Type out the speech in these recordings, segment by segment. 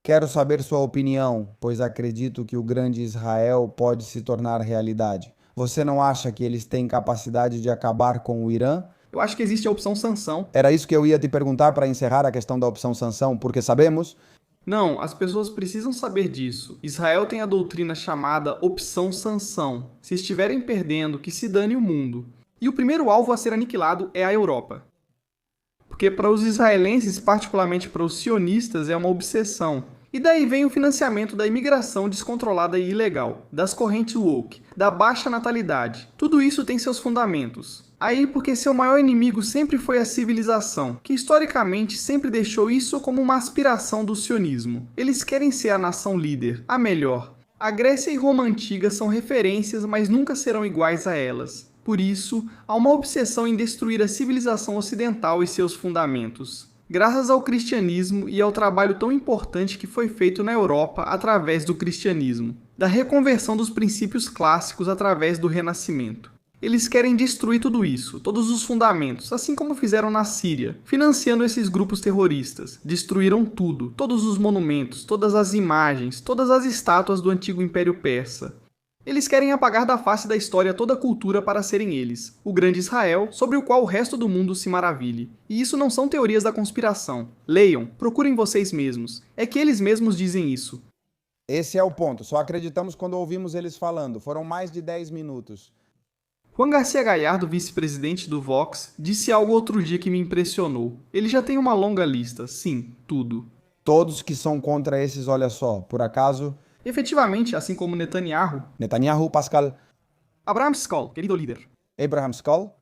Quero saber sua opinião, pois acredito que o grande Israel pode se tornar realidade. Você não acha que eles têm capacidade de acabar com o Irã? Eu acho que existe a opção sanção. Era isso que eu ia te perguntar para encerrar a questão da opção sanção, porque sabemos. Não, as pessoas precisam saber disso. Israel tem a doutrina chamada opção sanção. Se estiverem perdendo, que se dane o mundo. E o primeiro alvo a ser aniquilado é a Europa. Porque para os israelenses, particularmente para os sionistas, é uma obsessão. E daí vem o financiamento da imigração descontrolada e ilegal, das correntes woke, da baixa natalidade. Tudo isso tem seus fundamentos. Aí porque seu maior inimigo sempre foi a civilização, que historicamente sempre deixou isso como uma aspiração do sionismo. Eles querem ser a nação líder, a melhor. A Grécia e Roma antiga são referências, mas nunca serão iguais a elas. Por isso, há uma obsessão em destruir a civilização ocidental e seus fundamentos. Graças ao cristianismo e ao trabalho tão importante que foi feito na Europa através do cristianismo, da reconversão dos princípios clássicos através do renascimento. Eles querem destruir tudo isso, todos os fundamentos, assim como fizeram na Síria, financiando esses grupos terroristas. Destruíram tudo, todos os monumentos, todas as imagens, todas as estátuas do antigo Império Persa. Eles querem apagar da face da história toda a cultura para serem eles, o grande Israel, sobre o qual o resto do mundo se maravilhe. E isso não são teorias da conspiração. Leiam, procurem vocês mesmos. É que eles mesmos dizem isso. Esse é o ponto. Só acreditamos quando ouvimos eles falando. Foram mais de 10 minutos. Juan Garcia Gallardo, vice-presidente do Vox, disse algo outro dia que me impressionou. Ele já tem uma longa lista, sim, tudo. Todos que são contra esses, olha só, por acaso, Efetivamente, assim como Netanyahu, Netanyahu, Pascal, Abraham Skol, querido líder. Abraham Skol.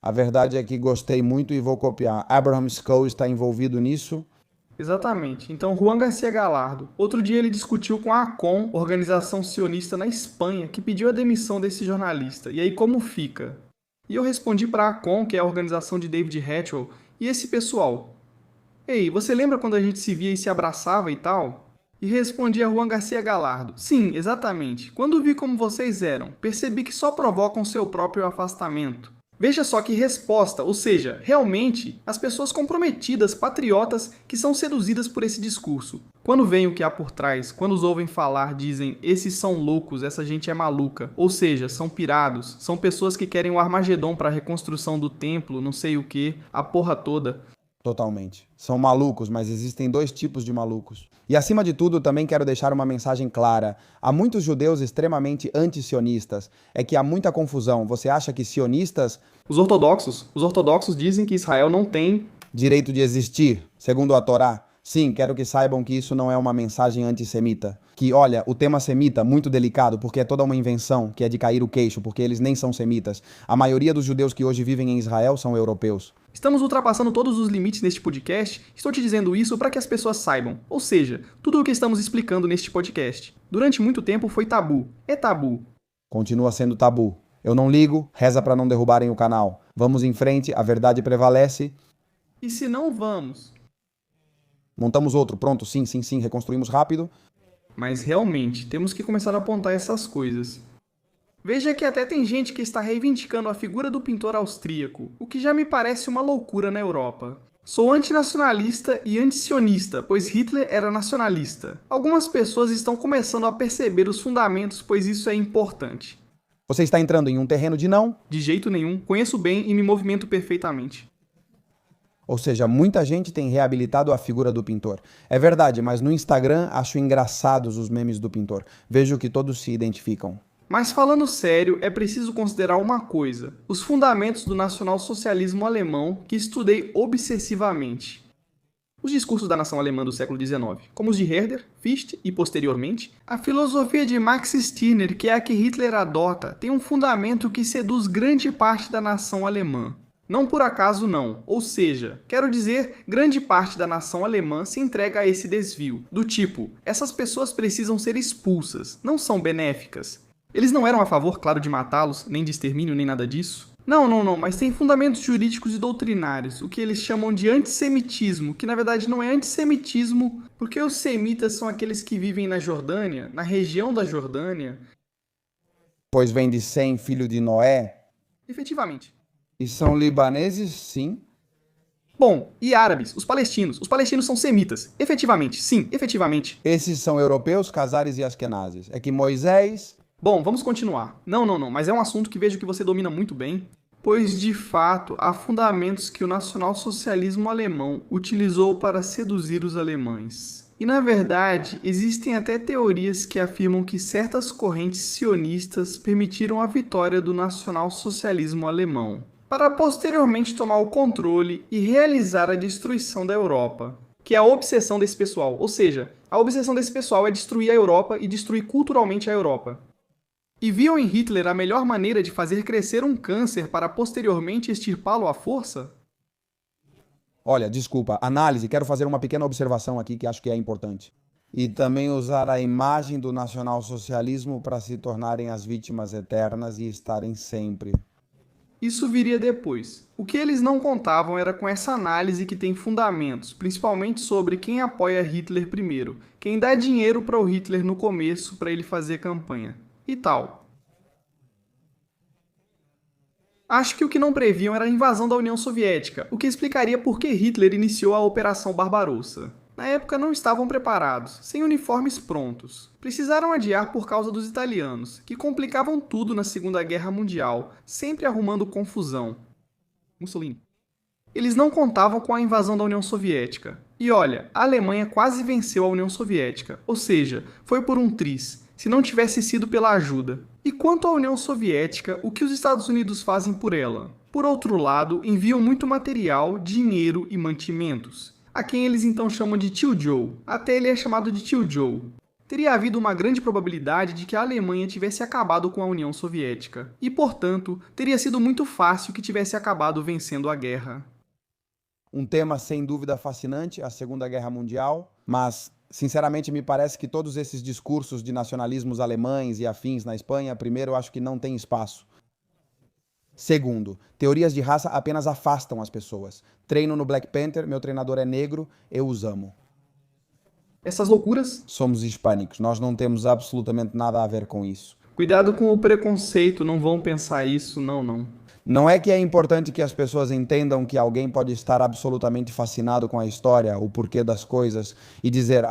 A verdade é que gostei muito e vou copiar. Abraham Skol está envolvido nisso. Exatamente. Então, Juan Garcia Gallardo. Outro dia ele discutiu com a ACOM, organização sionista na Espanha, que pediu a demissão desse jornalista. E aí, como fica? E eu respondi para a ACOM, que é a organização de David Hatchell, e esse pessoal. Ei, você lembra quando a gente se via e se abraçava e tal? E respondi a Juan Garcia Gallardo. Sim, exatamente. Quando vi como vocês eram, percebi que só provocam seu próprio afastamento. Veja só que resposta, ou seja, realmente, as pessoas comprometidas, patriotas, que são seduzidas por esse discurso. Quando veem o que há por trás, quando os ouvem falar, dizem, esses são loucos, essa gente é maluca. Ou seja, são pirados, são pessoas que querem o Armagedon para a reconstrução do templo, não sei o que, a porra toda. Totalmente. São malucos, mas existem dois tipos de malucos. E acima de tudo, também quero deixar uma mensagem clara. Há muitos judeus extremamente anti-sionistas. É que há muita confusão. Você acha que sionistas Os ortodoxos dizem que Israel não tem. direito de existir, segundo a Torá? Sim, quero que saibam que isso não é uma mensagem antissemita. Que, olha, o tema semita, muito delicado, porque é toda uma invenção, que é de cair o queixo, porque eles nem são semitas. A maioria dos judeus que hoje vivem em Israel são europeus. Estamos ultrapassando todos os limites neste podcast. Estou te dizendo isso para que as pessoas saibam. Ou seja, tudo o que estamos explicando neste podcast. Durante muito tempo foi tabu. É tabu. Continua sendo tabu. Eu não ligo, reza para não derrubarem o canal. Vamos em frente, a verdade prevalece. E se não vamos? Montamos outro, pronto, sim, sim, sim, reconstruímos rápido. Mas realmente, temos que começar a apontar essas coisas. Veja que até tem gente que está reivindicando a figura do pintor austríaco, o que já me parece uma loucura na Europa. Sou antinacionalista e antisionista, pois Hitler era nacionalista. Algumas pessoas estão começando a perceber os fundamentos, pois isso é importante. Você está entrando em um terreno de não, De jeito nenhum, conheço bem e me movimento perfeitamente. ou seja, muita gente tem reabilitado a figura do pintor. É verdade, mas no Instagram acho engraçados os memes do pintor. Vejo que todos se identificam. Mas falando sério, é preciso considerar uma coisa: os fundamentos do nacionalsocialismo alemão que estudei obsessivamente. Os discursos da nação alemã do século XIX, como os de Herder, Fichte e, posteriormente, a filosofia de Max Stirner, que é a que Hitler adota, tem um fundamento que seduz grande parte da nação alemã. Não por acaso não, ou seja, quero dizer, grande parte da nação alemã se entrega a esse desvio, do tipo, essas pessoas precisam ser expulsas, não são benéficas. Eles não eram a favor, claro, de matá-los, nem de extermínio, nem nada disso. Não, mas tem fundamentos jurídicos e doutrinários, o que eles chamam de antissemitismo, que na verdade não é antissemitismo, porque os semitas são aqueles que vivem na Jordânia, na região da Jordânia. Pois vem de Sem, filho de Noé, Efetivamente. e são libaneses, sim. Bom, e árabes, os palestinos? Os palestinos são semitas. Efetivamente, sim, efetivamente. Esses são europeus, cazares e askenazes. É que Moisés... Bom, vamos continuar. Não, mas é um assunto que vejo que você domina muito bem. Pois, de fato, há fundamentos que o nacionalsocialismo alemão utilizou para seduzir os alemães. E, na verdade, existem até teorias que afirmam que certas correntes sionistas permitiram a vitória do nacionalsocialismo alemão, para posteriormente tomar o controle e realizar a destruição da Europa, que é a obsessão desse pessoal. Ou seja, a obsessão desse pessoal é destruir a Europa e destruir culturalmente a Europa. E viam em Hitler a melhor maneira de fazer crescer um câncer para posteriormente extirpá-lo à força? Olha, desculpa, análise, quero fazer uma pequena observação aqui que acho que é importante. E também usar a imagem do nacionalsocialismo para se tornarem as vítimas eternas e estarem sempre. Isso viria depois. O que eles não contavam era com essa análise que tem fundamentos, principalmente sobre quem apoia Hitler primeiro, quem dá dinheiro para o Hitler no começo para ele fazer campanha. E tal. Acho que o que não previam era a invasão da União Soviética, o que explicaria por que Hitler iniciou a Operação Barbarossa. Na época não estavam preparados, sem uniformes prontos. Precisaram adiar por causa dos italianos, que complicavam tudo na Segunda Guerra Mundial, sempre arrumando confusão. Mussolini. Eles não contavam com a invasão da União Soviética. E olha, a Alemanha quase venceu a União Soviética, ou seja, foi por um triz, se não tivesse sido pela ajuda. E quanto à União Soviética, o que os Estados Unidos fazem por ela? Por outro lado, enviam muito material, dinheiro e mantimentos, a quem eles então chamam de Tio Joe. Até ele é chamado de Tio Joe. Teria havido uma grande probabilidade de que a Alemanha tivesse acabado com a União Soviética, e, portanto, teria sido muito fácil que tivesse acabado vencendo a guerra. Um tema sem dúvida fascinante, a Segunda Guerra Mundial, mas sinceramente me parece que todos esses discursos de nacionalismos alemães e afins na Espanha, primeiro, eu acho que não tem espaço. Segundo, teorias de raça apenas afastam as pessoas. Treino no Black Panther, meu treinador é negro, eu os amo. Essas loucuras? Somos hispânicos, nós não temos absolutamente nada a ver com isso. Cuidado com o preconceito, não vão pensar isso, não. Não é que é importante que as pessoas entendam que alguém pode estar absolutamente fascinado com a história, o porquê das coisas, e dizer,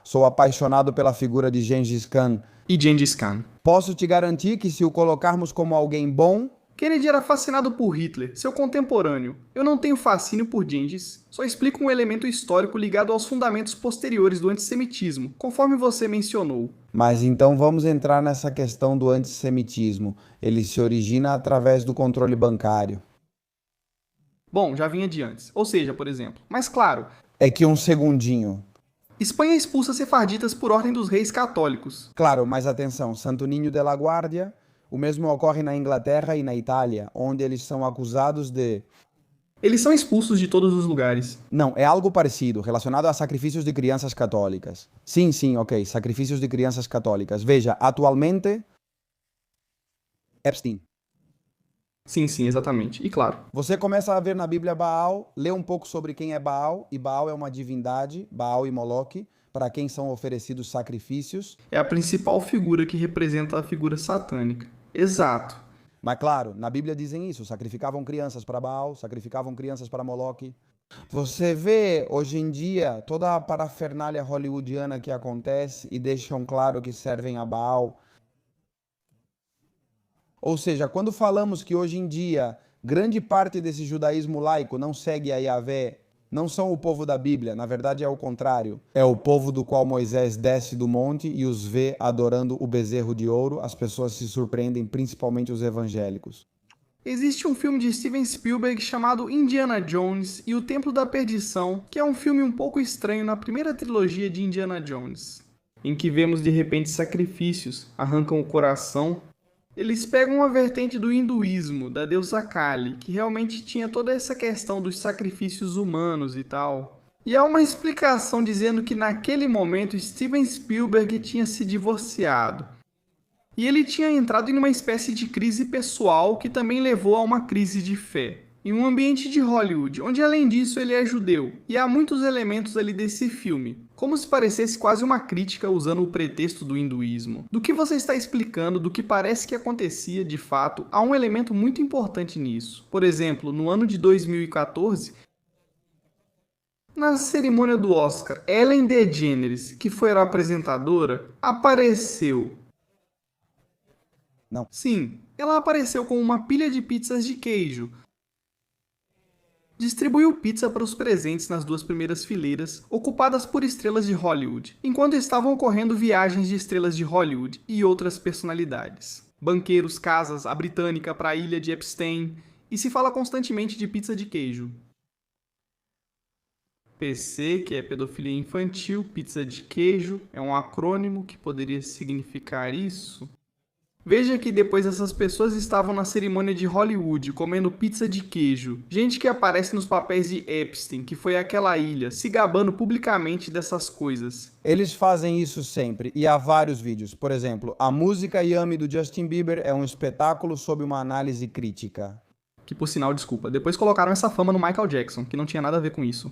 sou apaixonado pela figura de Gengis Khan. E Gengis Khan. Posso te garantir que se o colocarmos como alguém bom... Kennedy era fascinado por Hitler, seu contemporâneo. Eu não tenho fascínio por Gengis, só explico um elemento histórico ligado aos fundamentos posteriores do antissemitismo, conforme você mencionou. Mas então vamos entrar nessa questão do antissemitismo. Ele se origina através do controle bancário. Bom, já vinha de antes. Ou seja, por exemplo. Mas claro... É que um segundinho. Espanha expulsa sefarditas por ordem dos reis católicos. Claro, mas atenção, Santo Ninho de la Guardia, o mesmo ocorre na Inglaterra e na Itália, onde eles são acusados de... Eles são expulsos de todos os lugares. Não, é algo parecido, relacionado a sacrifícios de crianças católicas. Sim, ok, sacrifícios de crianças católicas. Veja, atualmente... Epstein. Sim, exatamente. E claro. Você começa a ver na Bíblia Baal, lê um pouco sobre quem é Baal, e Baal é uma divindade, Baal e Moloque, para quem são oferecidos sacrifícios. É a principal figura que representa a figura satânica. Exato. Mas claro, na Bíblia dizem isso, sacrificavam crianças para Baal, sacrificavam crianças para Moloque. Você vê, hoje em dia, toda a parafernália hollywoodiana que acontece e deixam claro que servem a Baal. Ou seja, quando falamos que hoje em dia grande parte desse judaísmo laico não segue a Yahvé, não são o povo da Bíblia, na verdade é o contrário. É o povo do qual Moisés desce do monte e os vê adorando o bezerro de ouro. As pessoas se surpreendem, principalmente os evangélicos. Existe um filme de Steven Spielberg chamado Indiana Jones e o Templo da Perdição, que é um filme um pouco estranho na primeira trilogia de Indiana Jones, em que vemos de repente sacrifícios, arrancam o coração. Eles pegam uma vertente do hinduísmo, da deusa Kali, que realmente tinha toda essa questão dos sacrifícios humanos e tal. E há uma explicação dizendo que naquele momento Steven Spielberg tinha se divorciado. E ele tinha entrado em uma espécie de crise pessoal que também levou a uma crise de fé. Em um ambiente de Hollywood, onde além disso ele é judeu. E há muitos elementos ali desse filme, como se parecesse quase uma crítica usando o pretexto do hinduísmo. Do que você está explicando, do que parece que acontecia de fato, há um elemento muito importante nisso. Por exemplo, no ano de 2014, Na cerimônia do Oscar, Ellen DeGeneres, que foi a apresentadora, apareceu. Não. Sim, ela apareceu com uma pilha de pizzas de queijo. Distribuiu pizza para os presentes nas duas primeiras fileiras, ocupadas por estrelas de Hollywood, enquanto estavam ocorrendo viagens de estrelas de Hollywood e outras personalidades. Banqueiros, casas, a britânica para a ilha de Epstein, e se fala constantemente de pizza de queijo. PC, que é pedofilia infantil, pizza de queijo, é um acrônimo que poderia significar isso. Veja que depois essas pessoas estavam na cerimônia de Hollywood comendo pizza de queijo. Gente que aparece nos papéis de Epstein, que foi aquela ilha, se gabando publicamente dessas coisas. Eles fazem isso sempre, e há vários vídeos. Por exemplo, a música Yummy do Justin Bieber é um espetáculo sob uma análise crítica. Que por sinal, desculpa, depois colocaram essa fama no Michael Jackson, que não tinha nada a ver com isso.